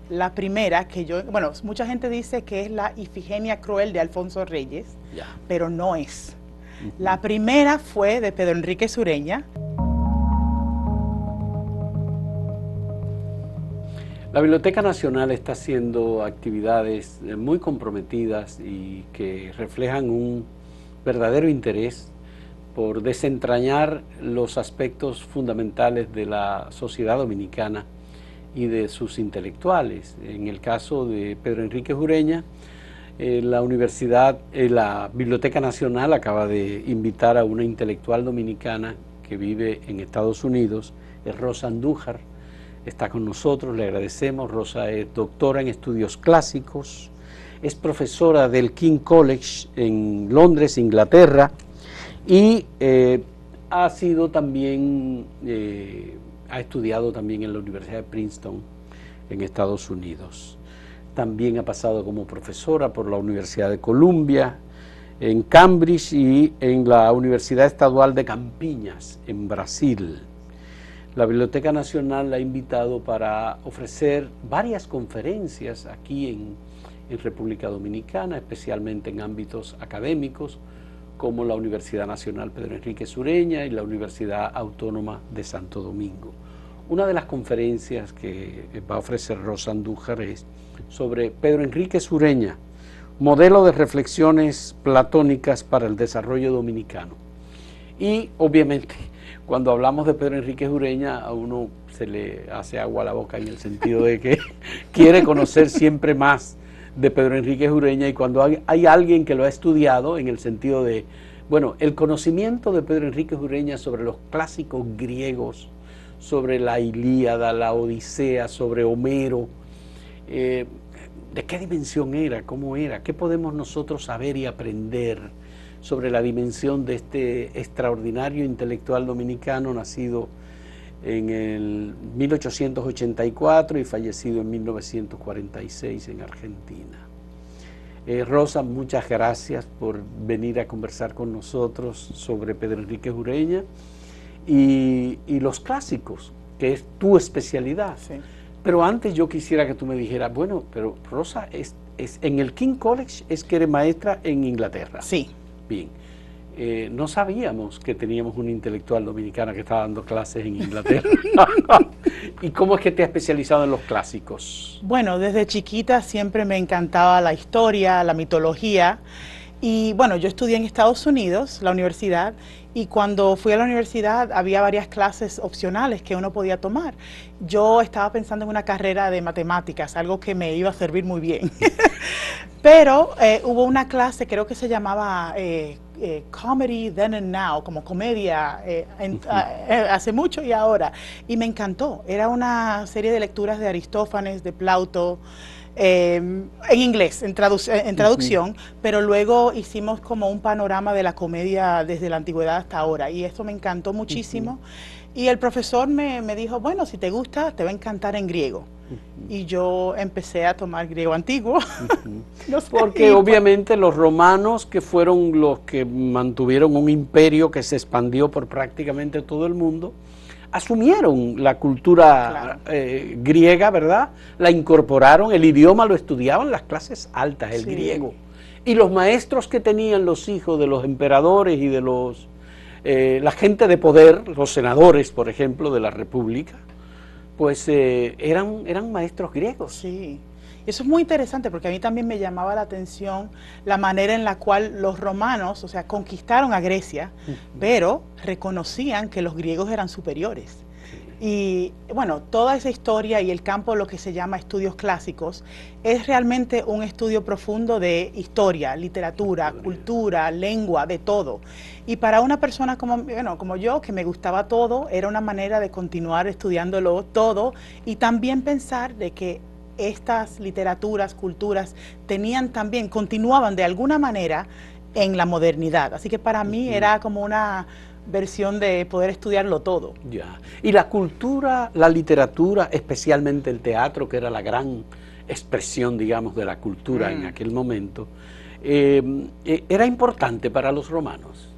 la primera que yo, bueno, mucha gente dice que es la Ifigenia Cruel de Alfonso Reyes, pero no es. La primera fue de Pedro Enrique Sureña. La Biblioteca Nacional está haciendo actividades muy comprometidas y que reflejan un verdadero interés por desentrañar los aspectos fundamentales de la sociedad dominicana y de sus intelectuales. En el caso de Pedro Enrique Ureña, la Biblioteca Nacional acaba de invitar a una intelectual dominicana que vive en Estados Unidos, es Rosa Andújar. Está con nosotros, le agradecemos. Rosa es doctora en estudios clásicos, es profesora del King College en Londres, Inglaterra, y ha estudiado también en la Universidad de Princeton, en Estados Unidos. También ha pasado como profesora por la Universidad de Columbia, en Cambridge y en la Universidad Estadual de Campiñas, en Brasil. La Biblioteca Nacional la ha invitado para ofrecer varias conferencias aquí en República Dominicana, especialmente en ámbitos académicos, como la Universidad Nacional Pedro Enrique Sureña y la Universidad Autónoma de Santo Domingo. Una de las conferencias que va a ofrecer Rosa Andújar es sobre Pedro Enrique Sureña, modelo de reflexiones platónicas para el desarrollo dominicano. Y obviamente, cuando hablamos de Pedro Enrique Ureña, a uno se le hace agua a la boca en el sentido de que quiere conocer siempre más de Pedro Enrique Ureña, y cuando hay alguien que lo ha estudiado en el sentido de, bueno, el conocimiento de Pedro Enrique Ureña sobre los clásicos griegos, sobre la Ilíada, la Odisea, sobre Homero, ¿de qué dimensión era? ¿Cómo era? ¿Qué podemos nosotros saber y aprender sobre la dimensión de este extraordinario intelectual dominicano, nacido en el 1884 y fallecido en 1946 en Argentina? Rosa, muchas gracias por venir a conversar con nosotros sobre Pedro Enrique Ureña y los clásicos, que es tu especialidad. Sí. Pero antes yo quisiera que tú me dijeras, bueno, pero Rosa, en el King College es que eres maestra en Inglaterra. Sí. Bien, no sabíamos que teníamos una intelectual dominicana que estaba dando clases en Inglaterra. ¿Y cómo es que te has especializado en los clásicos? Bueno, desde chiquita siempre me encantaba la historia, la mitología. Y bueno, yo estudié en Estados Unidos, la universidad, y cuando fui a la universidad había varias clases opcionales que uno podía tomar. Yo estaba pensando en una carrera de matemáticas, algo que me iba a servir muy bien. Pero hubo una clase, creo que se llamaba Comedy Then and Now, como comedia hace mucho y ahora. Y me encantó. Era una serie de lecturas de Aristófanes, de Plauto, en inglés, en traducción, pero luego hicimos como un panorama de la comedia desde la antigüedad hasta ahora, y esto me encantó muchísimo. Y el profesor me dijo, bueno, si te gusta, te va a encantar en griego. Y yo empecé a tomar griego antiguo. No sé, porque obviamente los romanos, que fueron los que mantuvieron un imperio que se expandió por prácticamente todo el mundo, asumieron la cultura griega, ¿verdad? La incorporaron, el idioma lo estudiaban las clases altas, el griego. Y los maestros que tenían los hijos de los emperadores y de la gente de poder, los senadores, por ejemplo, de la República, pues eran maestros griegos. Sí. Eso es muy interesante porque a mí también me llamaba la atención la manera en la cual los romanos, o sea, conquistaron a Grecia, pero reconocían que los griegos eran superiores. Y bueno, toda esa historia y el campo de lo que se llama estudios clásicos es realmente un estudio profundo de historia, literatura, cultura, lengua, de todo. Y para una persona como yo, que me gustaba todo, era una manera de continuar estudiándolo todo y también pensar de que estas literaturas, culturas, continuaban de alguna manera en la modernidad. Así que para mí era como una versión de poder estudiarlo todo. Ya. Y la cultura, la literatura, especialmente el teatro, que era la gran expresión, digamos, de la cultura en aquel momento, ¿era importante para los romanos?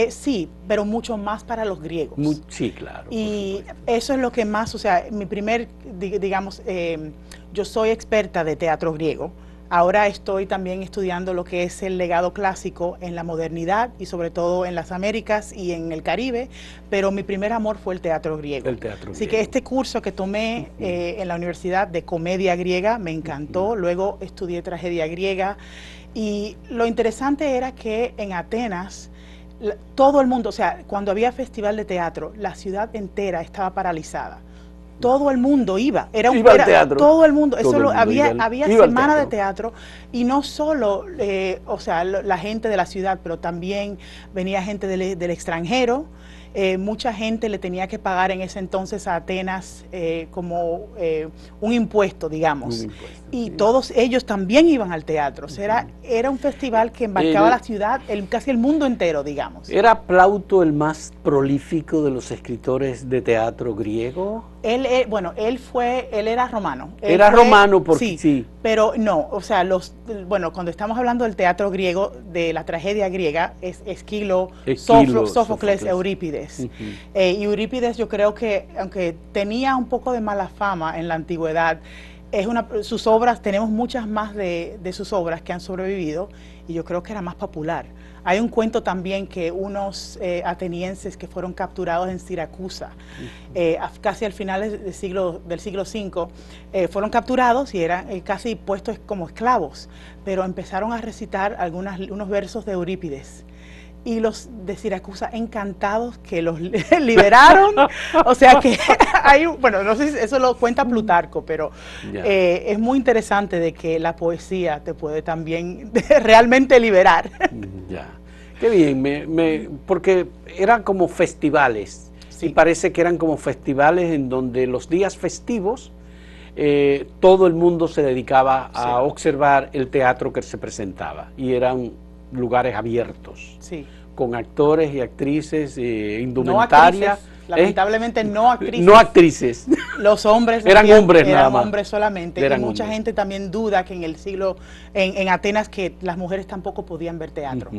Sí, pero mucho más para los griegos. Sí, claro. Y eso es lo que más, o sea, mi primer, digamos, yo soy experta de teatro griego. Ahora estoy también estudiando lo que es el legado clásico en la modernidad y sobre todo en las Américas y en el Caribe, pero mi primer amor fue el teatro griego. El teatro Así griego. que este curso que tomé en la universidad de comedia griega me encantó, luego estudié tragedia griega y lo interesante era que en Atenas todo el mundo, o sea, cuando había festival de teatro, la ciudad entera estaba paralizada. Todo el mundo iba, iba al teatro. Todo el mundo, eso Todo el mundo había iba semana de teatro y no solo, o sea, la gente de la ciudad, pero también venía gente del extranjero. Mucha gente le tenía que pagar en ese entonces a Atenas como un impuesto, digamos. Un impuesto, y sí. Todos ellos también iban al teatro. O sea, era un festival que embarcaba la ciudad, casi el mundo entero, digamos. ¿Era Plauto el más prolífico de los escritores de teatro griego? Bueno, él era romano. Era romano porque sí. Pero no, o sea, bueno, cuando estamos hablando del teatro griego, de la tragedia griega, es Esquilo, Sófocles, Eurípides. Y Eurípides yo creo que, aunque tenía un poco de mala fama en la antigüedad, sus obras, tenemos muchas más de sus obras que han sobrevivido, y yo creo que era más popular. Hay un cuento también que unos atenienses que fueron capturados en Siracusa, casi al final del siglo V, fueron capturados y eran casi puestos como esclavos, pero empezaron a recitar unos versos de Eurípides. Y los de Siracusa encantados que los liberaron. O sea que bueno, no sé si eso lo cuenta Plutarco, pero es muy interesante de que la poesía te puede también realmente liberar. Ya, qué bien, porque eran como festivales, sí. Y parece que eran como festivales en donde los días festivos todo el mundo se dedicaba a observar el teatro que se presentaba, y eran lugares abiertos, sí, con actores y actrices, indumentaria. No actrices, lamentablemente no actrices. No actrices. Los hombres eran hombres nada más. Eran hombres solamente. Eran y mucha hombres. gente también duda que en Atenas, que las mujeres tampoco podían ver teatro.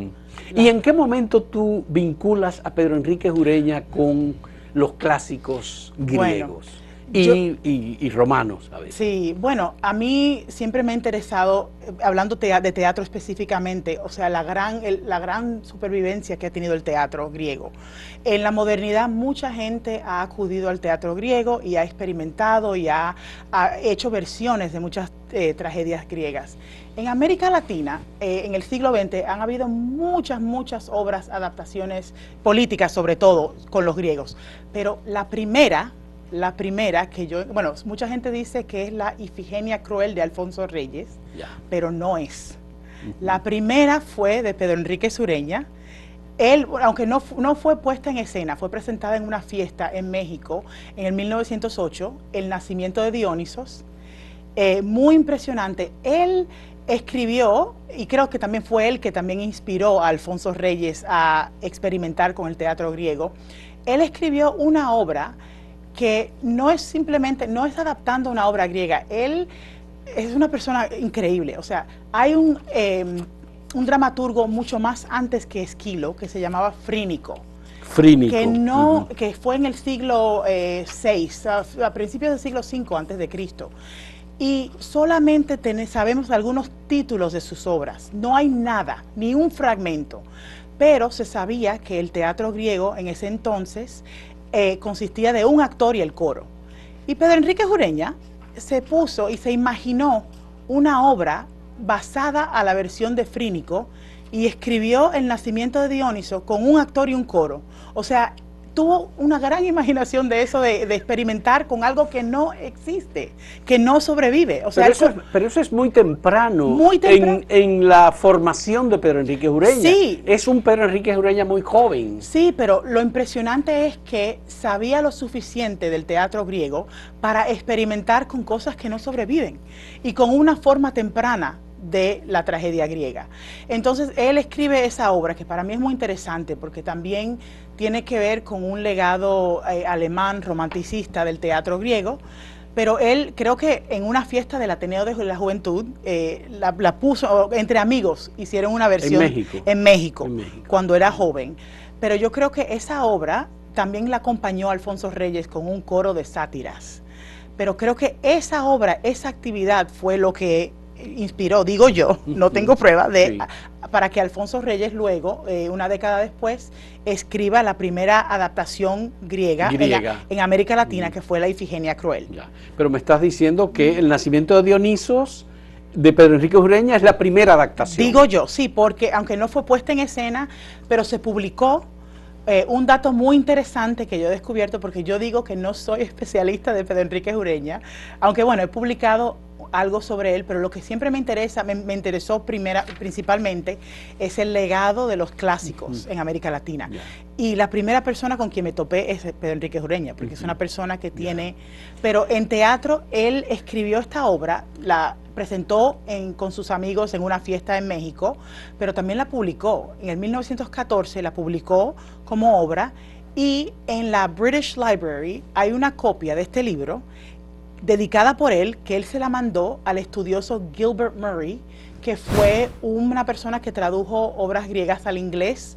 ¿Y en qué momento tú vinculas a Pedro Enríquez Ureña con los clásicos griegos? Bueno, y romanos a veces. Sí, bueno, a mí siempre me ha interesado, hablando de teatro específicamente, o sea, la gran supervivencia que ha tenido el teatro griego. En la modernidad mucha gente ha acudido al teatro griego y ha experimentado y ha hecho versiones de muchas tragedias griegas. En América Latina, en el siglo XX, han habido muchas obras, adaptaciones políticas, sobre todo con los griegos, pero la primera que bueno, mucha gente dice que es la Ifigenia Cruel de Alfonso Reyes, pero no es. La primera fue de Pedro Enríquez Ureña. Él, aunque no fue puesta en escena, fue presentada en una fiesta en México en el 1908, el nacimiento de Dionisos. Muy impresionante. Él escribió, y creo que también fue él que también inspiró a Alfonso Reyes a experimentar con el teatro griego. Él escribió una obra que no es adaptando una obra griega. Él es una persona increíble. O sea, hay un dramaturgo mucho más antes que Esquilo, que se llamaba Frínico. Que fue en el siglo VI, a principios del siglo V antes de Cristo. Y solamente sabemos algunos títulos de sus obras. No hay nada, ni un fragmento. Pero se sabía que el teatro griego en ese entonces consistía de un actor y el coro. Y Pedro Enríquez Ureña se puso y se imaginó una obra basada a la versión de Frínico y escribió El nacimiento de Dioniso con un actor y un coro. O sea, tuvo una gran imaginación de eso, de experimentar con algo que no existe, que no sobrevive. O sea, pero eso es muy temprano, en la formación de Pedro Enríquez Ureña. Sí. Es un Pedro Enríquez Ureña muy joven. Sí, pero lo impresionante es que sabía lo suficiente del teatro griego para experimentar con cosas que no sobreviven y con una forma temprana de la tragedia griega. Entonces él escribe esa obra que para mí es muy interesante porque también tiene que ver con un legado alemán romanticista del teatro griego, pero él creo que en una fiesta del Ateneo de la Juventud la puso entre amigos, hicieron una versión en México, cuando era joven. pero yo creo que esa obra también la acompañó Alfonso Reyes con un coro de sátiras. Pero creo que esa obra, esa actividad fue lo que inspiró, digo yo, no tengo prueba, para que Alfonso Reyes luego, una década después, escriba la primera adaptación griega. En América Latina, que fue la Ifigenia Cruel. Ya. Pero me estás diciendo que el nacimiento de Dionisos de Pedro Enrique Ureña es la primera adaptación. Digo yo, sí, porque aunque no fue puesta en escena, pero se publicó. Un dato muy interesante que yo he descubierto, porque yo digo que no soy especialista de Pedro Enrique Ureña, aunque bueno, he publicado algo sobre él, pero lo que siempre me interesa, me interesó principalmente, es el legado de los clásicos en América Latina. Y la primera persona con quien me topé es Pedro Enrique Ureña, porque es una persona que tiene... Pero en teatro, él escribió esta obra, la presentó con sus amigos en una fiesta en México, pero también la publicó. En el 1914 la publicó como obra, y en la British Library hay una copia de este libro dedicada por él, que él se la mandó al estudioso Gilbert Murray, que fue una persona que tradujo obras griegas al inglés,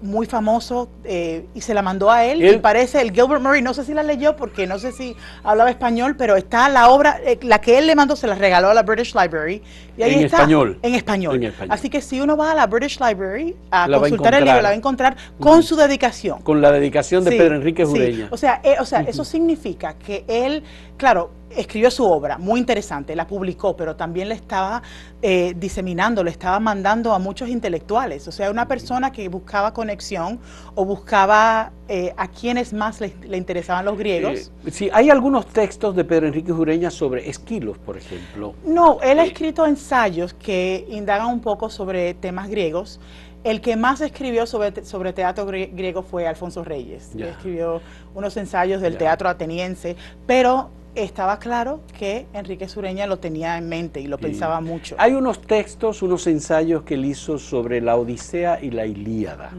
muy famoso, y se la mandó a él. Y parece, el Gilbert Murray, no sé si la leyó porque no sé si hablaba español, pero está la obra, la que él le mandó, se la regaló a la British Library. Y ahí está, en español. Así que si uno va a la British Library a consultar el libro, la va a encontrar con su dedicación. Con la dedicación de Pedro Enrique Ureña. O sea, eso significa que él, claro, escribió su obra, muy interesante, la publicó, pero también la estaba diseminando, le estaba mandando a muchos intelectuales. O sea, una persona que buscaba conexión o buscaba a quienes más le interesaban los griegos. Sí, hay algunos textos de Pedro Enrique Ureña sobre Esquilos, por ejemplo. No, él ha escrito ensayos que indagan un poco sobre temas griegos. El que más escribió sobre teatro griego fue Alfonso Reyes. Él escribió unos ensayos del teatro ateniense, pero estaba claro que Enrique Ureña lo tenía en mente y lo pensaba mucho. Hay unos textos, unos ensayos que él hizo sobre la Odisea y la Ilíada.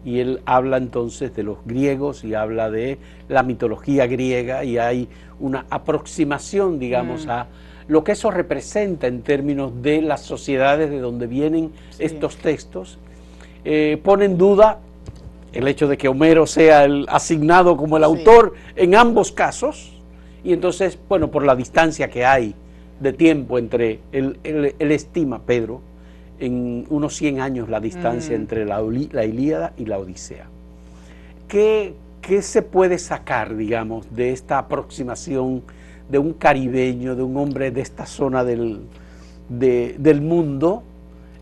Y él habla entonces de los griegos y habla de la mitología griega, y hay una aproximación, digamos, a lo que eso representa en términos de las sociedades de donde vienen estos textos. Pone en duda el hecho de que Homero sea el asignado como el autor en ambos casos, y entonces, bueno, por la distancia que hay de tiempo entre, él estima, Pedro, en unos 100 años la distancia entre la Ilíada y la Odisea. ¿Qué se puede sacar, digamos, de esta aproximación de un caribeño, de un hombre de esta zona del mundo,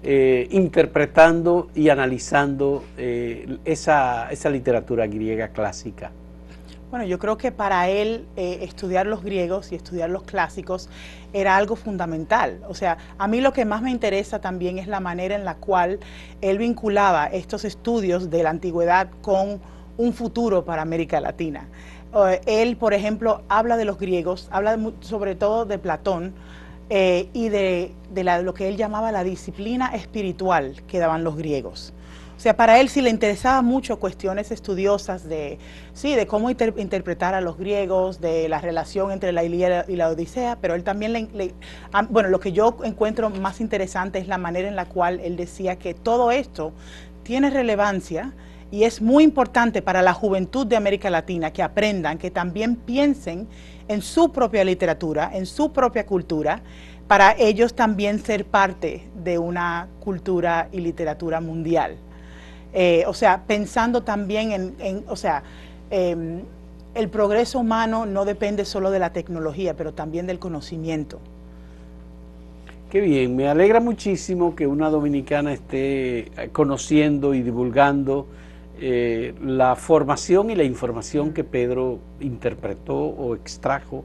interpretando y analizando esa literatura griega clásica? Bueno, yo creo que para él estudiar los griegos y estudiar los clásicos era algo fundamental. O sea, a mí lo que más me interesa también es la manera en la cual él vinculaba estos estudios de la antigüedad con un futuro para América Latina. Él, por ejemplo, habla de los griegos, habla sobre todo de Platón, y de lo que él llamaba la disciplina espiritual que daban los griegos. O sea, para él sí le interesaba mucho cuestiones estudiosas de cómo interpretar a los griegos, de la relación entre la Ilíada y la Odisea, pero él también bueno, lo que yo encuentro más interesante es la manera en la cual él decía que todo esto tiene relevancia y es muy importante para la juventud de América Latina, que aprendan, que también piensen en su propia literatura, en su propia cultura, para ellos también ser parte de una cultura y literatura mundial. O sea, pensando también el progreso humano no depende solo de la tecnología, pero también del conocimiento. Qué bien, me alegra muchísimo que una dominicana esté conociendo y divulgando la formación y la información que Pedro interpretó o extrajo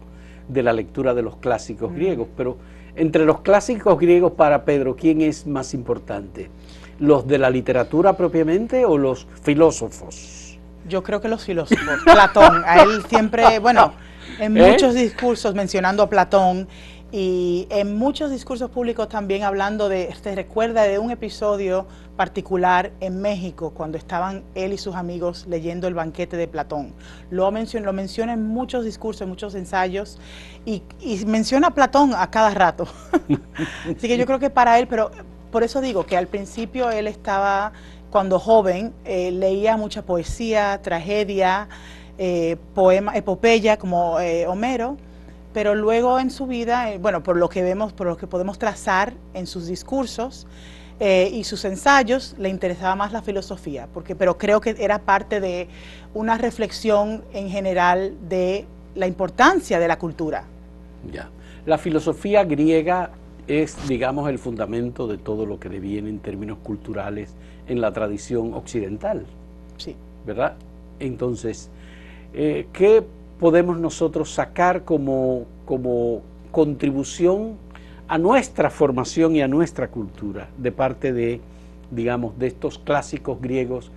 de la lectura de los clásicos griegos. Pero entre los clásicos griegos para Pedro, ¿quién es más importante? ¿Los de la literatura propiamente o los filósofos? Yo creo que los filósofos. Platón, a él siempre, bueno, en muchos discursos mencionando a Platón, y en muchos discursos públicos también hablando se recuerda de un episodio particular en México cuando estaban él y sus amigos leyendo el banquete de Platón. Lo menciona en muchos discursos, en muchos ensayos, y menciona a Platón a cada rato. Así que yo creo que para él, pero por eso digo que al principio él estaba cuando joven, leía mucha poesía, tragedia, poema, epopeya como Homero, pero luego en su vida, bueno, por lo que vemos, por lo que podemos trazar en sus discursos y sus ensayos, le interesaba más la filosofía, pero creo que era parte de una reflexión en general de la importancia de la cultura. Ya. La filosofía griega es, digamos, el fundamento de todo lo que deviene en términos culturales en la tradición occidental. Sí. ¿Verdad? Entonces, ¿qué podemos nosotros sacar como contribución a nuestra formación y a nuestra cultura de parte de, digamos, de estos clásicos griegos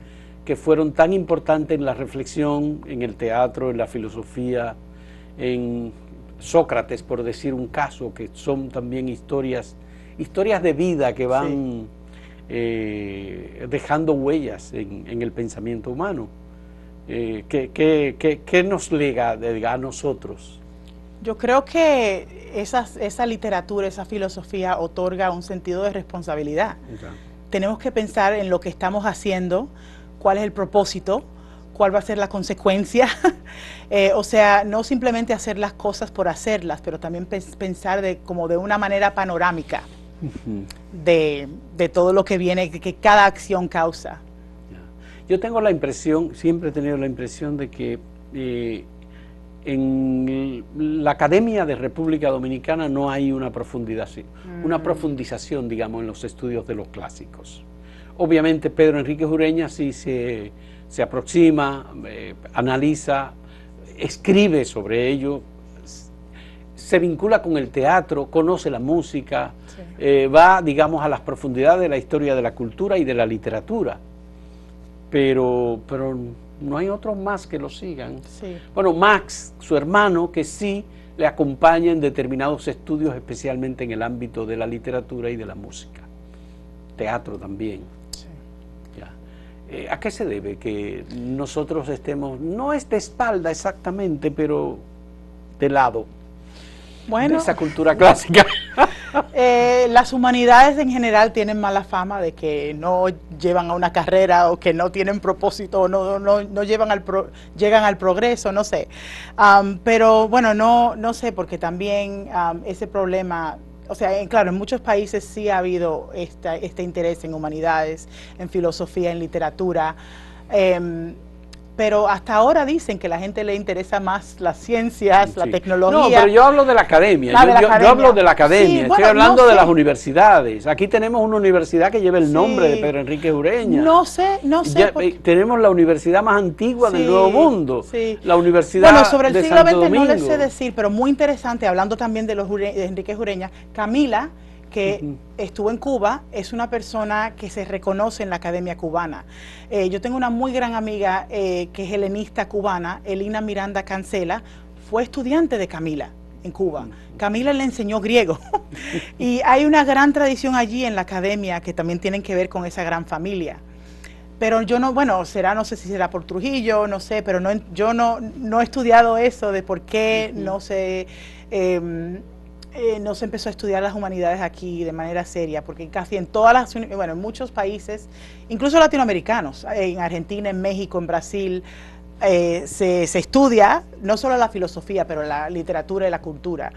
que fueron tan importantes en la reflexión, en el teatro, en la filosofía, en Sócrates, por decir un caso, que son también historias de vida que van dejando huellas en el pensamiento humano? ¿Qué nos lega a nosotros? Yo creo que esa literatura, esa filosofía otorga un sentido de responsabilidad. Okay. Tenemos que pensar en lo que estamos haciendo, cuál es el propósito, cuál va a ser la consecuencia. O sea, no simplemente hacer las cosas por hacerlas, pero también pensar como de una manera panorámica de todo lo que viene, que cada acción causa. Yo tengo la impresión, siempre he tenido la impresión de que en la Academia de República Dominicana no hay una profundización, digamos, en los estudios de los clásicos. Obviamente Pedro Enríquez Ureña sí se aproxima, analiza, escribe sobre ello, se vincula con el teatro, conoce la música, va, digamos, a las profundidades de la historia de la cultura y de la literatura. Pero no hay otros más que lo sigan. Sí. Bueno, Max, su hermano, que sí le acompaña en determinados estudios, especialmente en el ámbito de la literatura y de la música. Teatro también. Sí. Ya. ¿A qué se debe que nosotros estemos, no es de espalda exactamente, pero de lado, de esa cultura clásica? Las humanidades en general tienen mala fama de que no llevan a una carrera o que no tienen propósito o no llegan al progreso, no sé. Pero bueno, no sé, porque también ese problema, o sea, claro, en muchos países sí ha habido este interés en humanidades, en filosofía, en literatura. Pero hasta ahora dicen que a la gente le interesa más las ciencias, sí, la tecnología. No, pero yo hablo de la academia, yo hablo de la academia, sí, estoy hablando de las universidades. Aquí tenemos una universidad que lleva el nombre de Pedro Enríquez Ureña. No sé. Tenemos la universidad más antigua del Nuevo Mundo, la Universidad Bueno, sobre el de siglo Santo XX Domingo. no les sé decir, pero muy interesante, hablando también de Enríquez Ureña, Camila, que estuvo en Cuba, es una persona que se reconoce en la Academia Cubana. Yo tengo una muy gran amiga que es helenista cubana, Elina Miranda Cancela, fue estudiante de Camila en Cuba. Camila le enseñó griego y hay una gran tradición allí en la academia que también tienen que ver con esa gran familia. Pero yo no, bueno, no sé si será por Trujillo, no sé, pero yo no he estudiado eso de por qué no se empezó a estudiar las humanidades aquí de manera seria, porque casi en en muchos países, incluso latinoamericanos, en Argentina, en México, en Brasil, se estudia no solo la filosofía, pero la literatura y la cultura.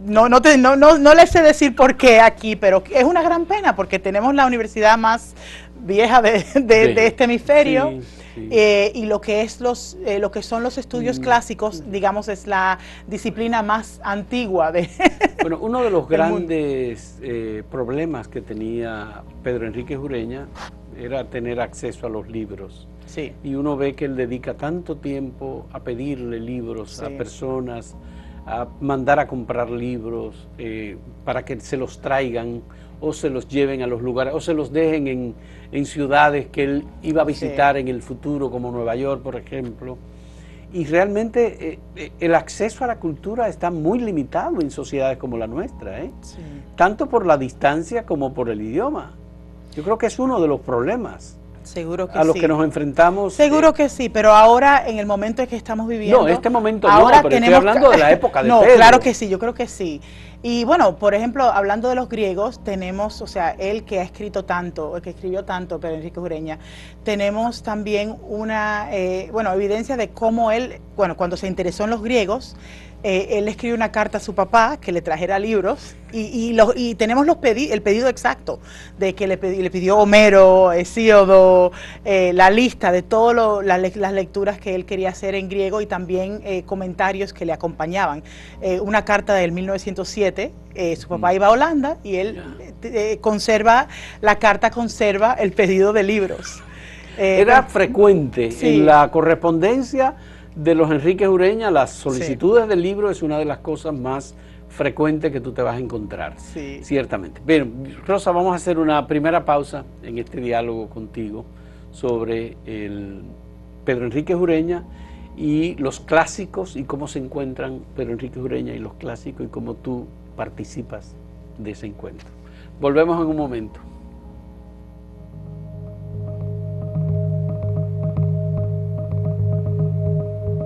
No les sé decir por qué aquí, pero es una gran pena, porque tenemos la universidad más vieja de este hemisferio. Sí. Sí. Y lo que son los estudios clásicos, digamos, es la disciplina más antigua de Bueno, uno de los grandes problemas que tenía Pedro Enríquez Ureña era tener acceso a los libros. Sí. Y uno ve que él dedica tanto tiempo a pedirle libros a personas, a mandar a comprar libros para que se los traigan o se los lleven a los lugares, o se los dejen en ciudades que él iba a visitar en el futuro, como Nueva York, por ejemplo. Y realmente el acceso a la cultura está muy limitado en sociedades como la nuestra, sí. Tanto por la distancia como por el idioma. Yo creo que es uno de los problemas. Seguro que a los que nos enfrentamos. Seguro que sí, pero ahora en el momento en que estamos viviendo. No, este momento ahora no, pero estoy hablando de la época de Pedro. Claro que sí, yo creo que sí. Y bueno, por ejemplo, hablando de los griegos, tenemos, o sea, él que ha escrito tanto, el que escribió tanto, Pedro Enrique Ureña, tenemos también una, bueno, evidencia de cómo él, bueno, cuando se interesó en los griegos, él escribió una carta a su papá que le trajera libros y tenemos el pedido exacto de que le pidió Homero, Hesíodo, la lista de todas las lecturas que él quería hacer en griego y también comentarios que le acompañaban. Una carta del 1907, su papá iba a Holanda y él la carta conserva el pedido de libros. Era frecuente sí. En la correspondencia de los Enríquez Ureña, las solicitudes sí. De libro es una de las cosas más frecuentes que tú te vas a encontrar, sí. Ciertamente. Bien, Rosa, vamos a hacer una primera pausa en este diálogo contigo sobre el Pedro Enríquez Ureña y los clásicos y cómo se encuentran Pedro Enríquez Ureña y los clásicos y cómo tú participas de ese encuentro. Volvemos en un momento.